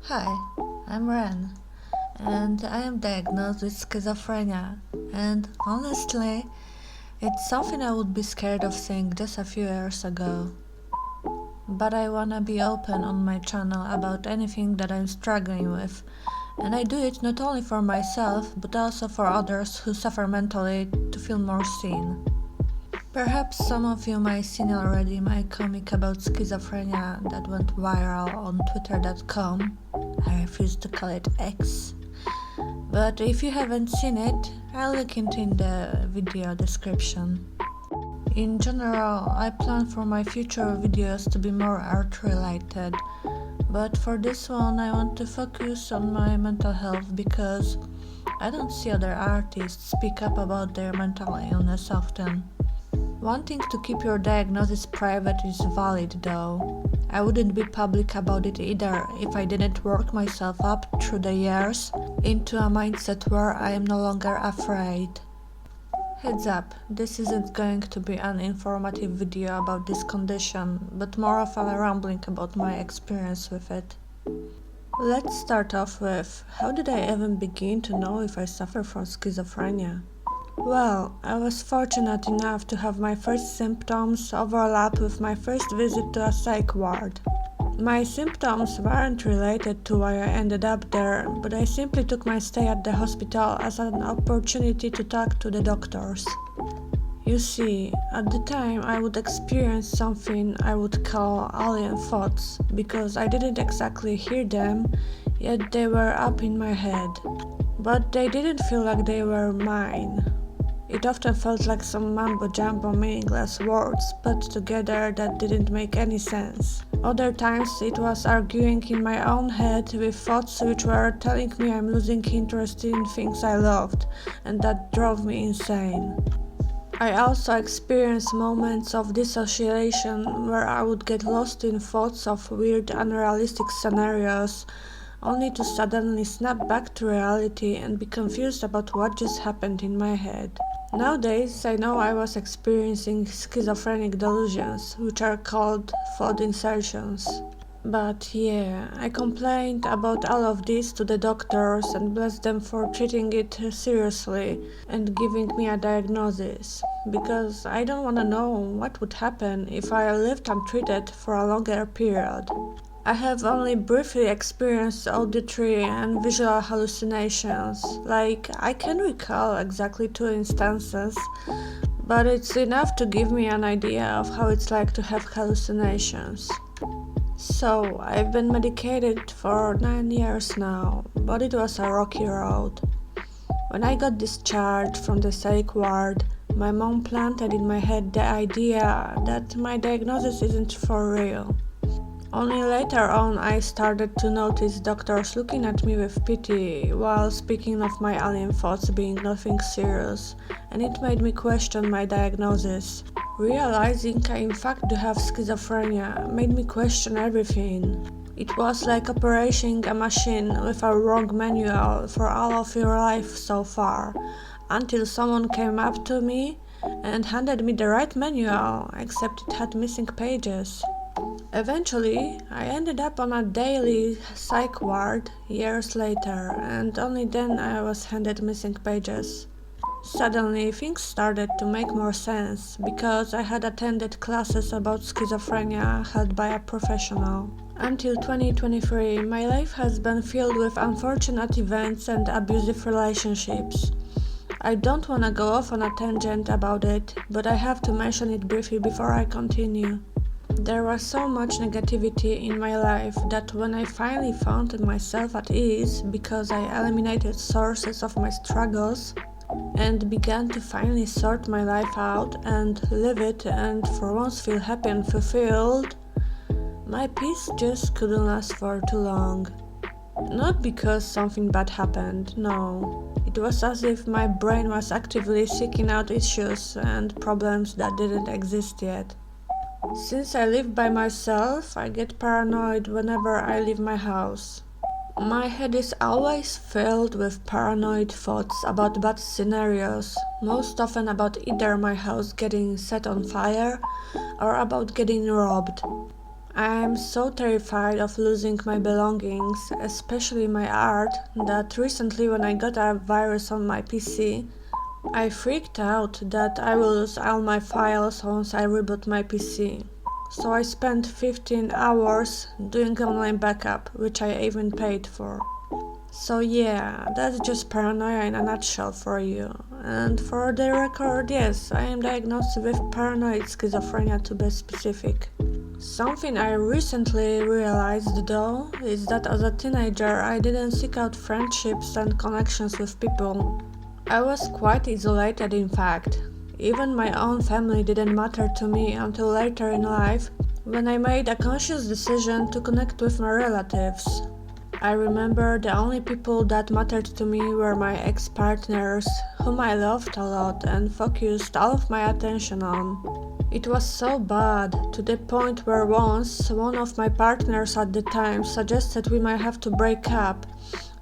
Hi, I'm Ren, and I am diagnosed with schizophrenia, and honestly, it's something I would be scared of saying just a few years ago. But I wanna be open on my channel about anything that I'm struggling with, and I do it not only for myself, but also for others who suffer mentally to feel more seen. Perhaps some of you might have seen already my comic about schizophrenia that went viral on twitter.com. I refuse to call it X. But if you haven't seen it, I'll link it in the video description. In general, I plan for my future videos to be more art related, but for this one I want to focus on my mental health because I don't see other artists speak up about their mental illness often. Wanting to keep your diagnosis private is valid though. I wouldn't be public about it either if I didn't work myself up through the years into a mindset where I am no longer afraid. Heads up, this isn't going to be an informative video about this condition, but more of a rambling about my experience with it. Let's start off with, how did I even begin to know if I suffer from schizophrenia? Well, I was fortunate enough to have my first symptoms overlap with my first visit to a psych ward. My symptoms weren't related to why I ended up there, but I simply took my stay at the hospital as an opportunity to talk to the doctors. You see, at the time I would experience something I would call alien thoughts, because I didn't exactly hear them, yet they were up in my head. But they didn't feel like they were mine. It often felt like some mumbo-jumbo meaningless words put together that didn't make any sense. Other times it was arguing in my own head with thoughts which were telling me I'm losing interest in things I loved, and that drove me insane. I also experienced moments of dissociation where I would get lost in thoughts of weird, unrealistic scenarios, only to suddenly snap back to reality and be confused about what just happened in my head. Nowadays, I know I was experiencing schizophrenic delusions, which are called thought insertions. But yeah, I complained about all of this to the doctors and blessed them for treating it seriously and giving me a diagnosis, because I don't want to know what would happen if I lived untreated for a longer period. I have only briefly experienced auditory and visual hallucinations, like I can recall exactly 2 instances, but it's enough to give me an idea of how it's like to have hallucinations. So, I've been medicated for 9 years now, but it was a rocky road. When I got discharged from the psych ward, my mom planted in my head the idea that my diagnosis isn't for real. Only later on I started to notice doctors looking at me with pity while speaking of my alien thoughts being nothing serious, and it made me question my diagnosis. Realizing I in fact do have schizophrenia made me question everything. It was like operating a machine with a wrong manual for all of your life so far, until someone came up to me and handed me the right manual, except it had missing pages. Eventually, I ended up on a daily psych ward years later, and only then I was handed missing pages. Suddenly, things started to make more sense, because I had attended classes about schizophrenia held by a professional. Until 2023, my life has been filled with unfortunate events and abusive relationships. I don't want to go off on a tangent about it, but I have to mention it briefly before I continue. There was so much negativity in my life that when I finally found myself at ease because I eliminated sources of my struggles and began to finally sort my life out and live it and for once feel happy and fulfilled, my peace just couldn't last for too long. Not because something bad happened, no. It was as if my brain was actively seeking out issues and problems that didn't exist yet. Since I live by myself, I get paranoid whenever I leave my house. My head is always filled with paranoid thoughts about bad scenarios, most often about either my house getting set on fire or about getting robbed. I'm so terrified of losing my belongings, especially my art, that recently when I got a virus on my PC, I freaked out that I will lose all my files once I reboot my PC. So I spent 15 hours doing online backup, which I even paid for. So yeah, that's just paranoia in a nutshell for you. And for the record, yes, I am diagnosed with paranoid schizophrenia to be specific. Something I recently realized though is that as a teenager I didn't seek out friendships and connections with people. I was quite isolated in fact. Even my own family didn't matter to me until later in life when I made a conscious decision to connect with my relatives. I remember the only people that mattered to me were my ex-partners, whom I loved a lot and focused all of my attention on. It was so bad, to the point where once one of my partners at the time suggested we might have to break up.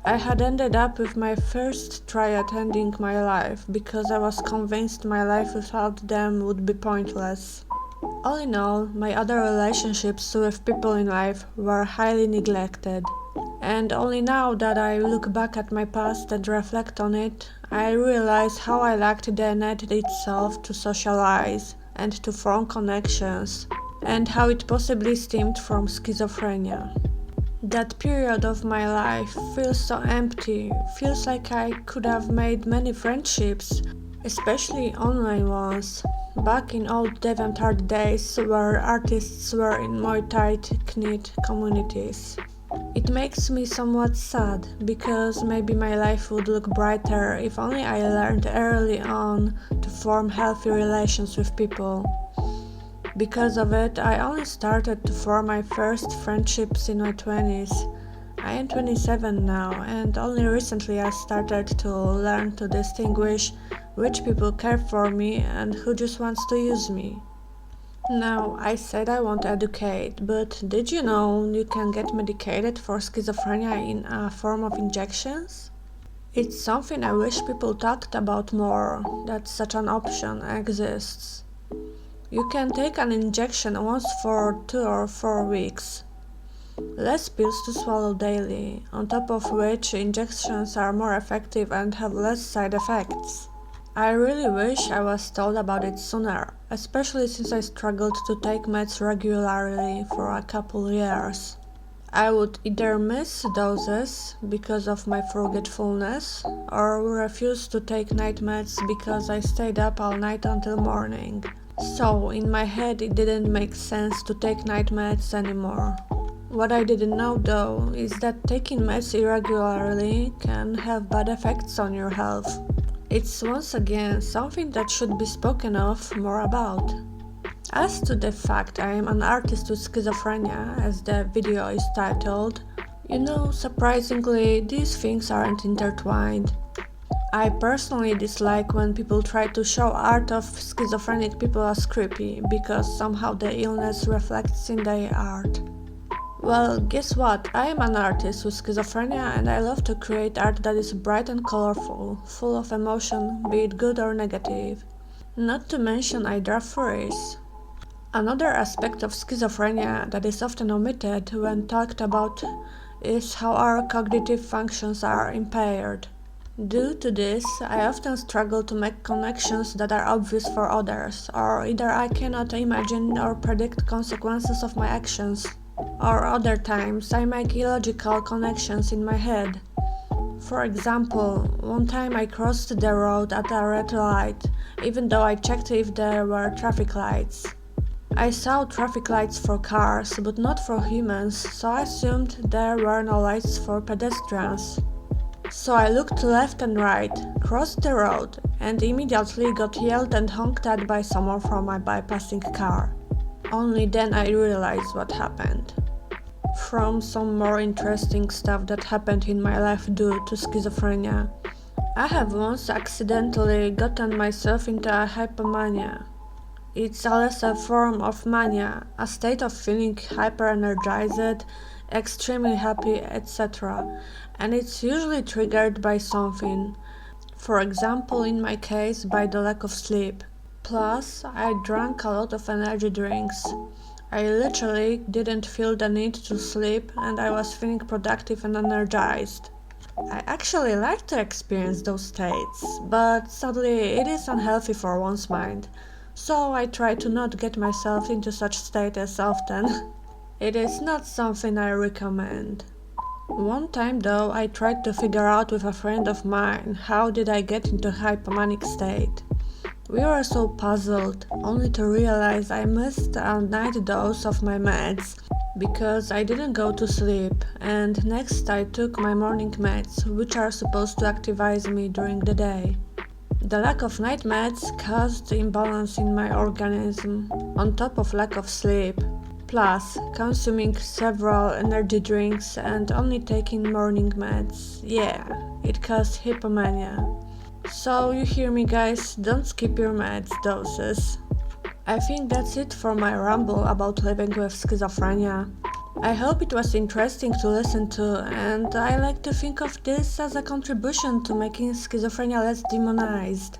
I had ended up with my first try at ending my life because I was convinced my life without them would be pointless. All in all, my other relationships with people in life were highly neglected. And only now that I look back at my past and reflect on it, I realize how I lacked the net itself to socialize and to form connections, and how it possibly stemmed from schizophrenia. That period of my life feels so empty, feels like I could have made many friendships, especially online ones, back in old DeviantArt days where artists were in more tight-knit communities. It makes me somewhat sad, because maybe my life would look brighter if only I learned early on to form healthy relations with people. Because of it, I only started to form my first friendships in my 20s. I am 27 now, and only recently I started to learn to distinguish which people care for me and who just wants to use me. Now, I said I won't educate, but did you know you can get medicated for schizophrenia in a form of injections? It's something I wish people talked about more, that such an option exists. You can take an injection once for 2 or 4 weeks. Less pills to swallow daily, on top of which injections are more effective and have less side effects. I really wish I was told about it sooner, especially since I struggled to take meds regularly for a couple years. I would either miss doses because of my forgetfulness, or refuse to take night meds because I stayed up all night until morning. So, in my head it didn't make sense to take night meds anymore. What I didn't know though is that taking meds irregularly can have bad effects on your health. It's once again something that should be spoken of more about. As to the fact I am an artist with schizophrenia, as the video is titled, surprisingly, these things aren't intertwined. I personally dislike when people try to show art of schizophrenic people as creepy, because somehow the illness reflects in their art. Well, guess what? I am an artist with schizophrenia and I love to create art that is bright and colorful, full of emotion, be it good or negative. Not to mention I draw furries. Another aspect of schizophrenia that is often omitted when talked about is how our cognitive functions are impaired. Due to this, I often struggle to make connections that are obvious for others, or either I cannot imagine or predict consequences of my actions, or other times I make illogical connections in my head. For example, one time I crossed the road at a red light, even though I checked if there were traffic lights. I saw traffic lights for cars, but not for humans, so I assumed there were no lights for pedestrians. So I looked left and right, crossed the road, and immediately got yelled and honked at by someone from a bypassing car. Only then I realized what happened. From some more interesting stuff that happened in my life due to schizophrenia, I have once accidentally gotten myself into a hypomania. It's a lesser form of mania, a state of feeling hyper-energized, extremely happy, etc. And it's usually triggered by something. For example, in my case, by the lack of sleep. Plus, I drank a lot of energy drinks. I literally didn't feel the need to sleep and I was feeling productive and energized. I actually like to experience those states, but sadly it is unhealthy for one's mind, so I try to not get myself into such state as often. It is not something I recommend. One time though, I tried to figure out with a friend of mine how did I get into hypomanic state. We were so puzzled, only to realize I missed a night dose of my meds because I didn't go to sleep, and next I took my morning meds, which are supposed to activize me during the day. The lack of night meds caused imbalance in my organism, on top of lack of sleep, plus consuming several energy drinks and only taking morning meds. Yeah, it caused hypomania. So you hear me guys, don't skip your meds doses. I think that's it for my ramble about living with schizophrenia. I hope it was interesting to listen to, and I like to think of this as a contribution to making schizophrenia less demonized.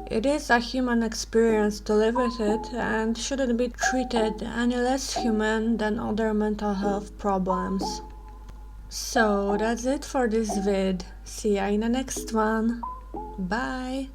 It is a human experience to live with it and shouldn't be treated any less human than other mental health problems. So that's it for this vid. See ya in the next one. Bye!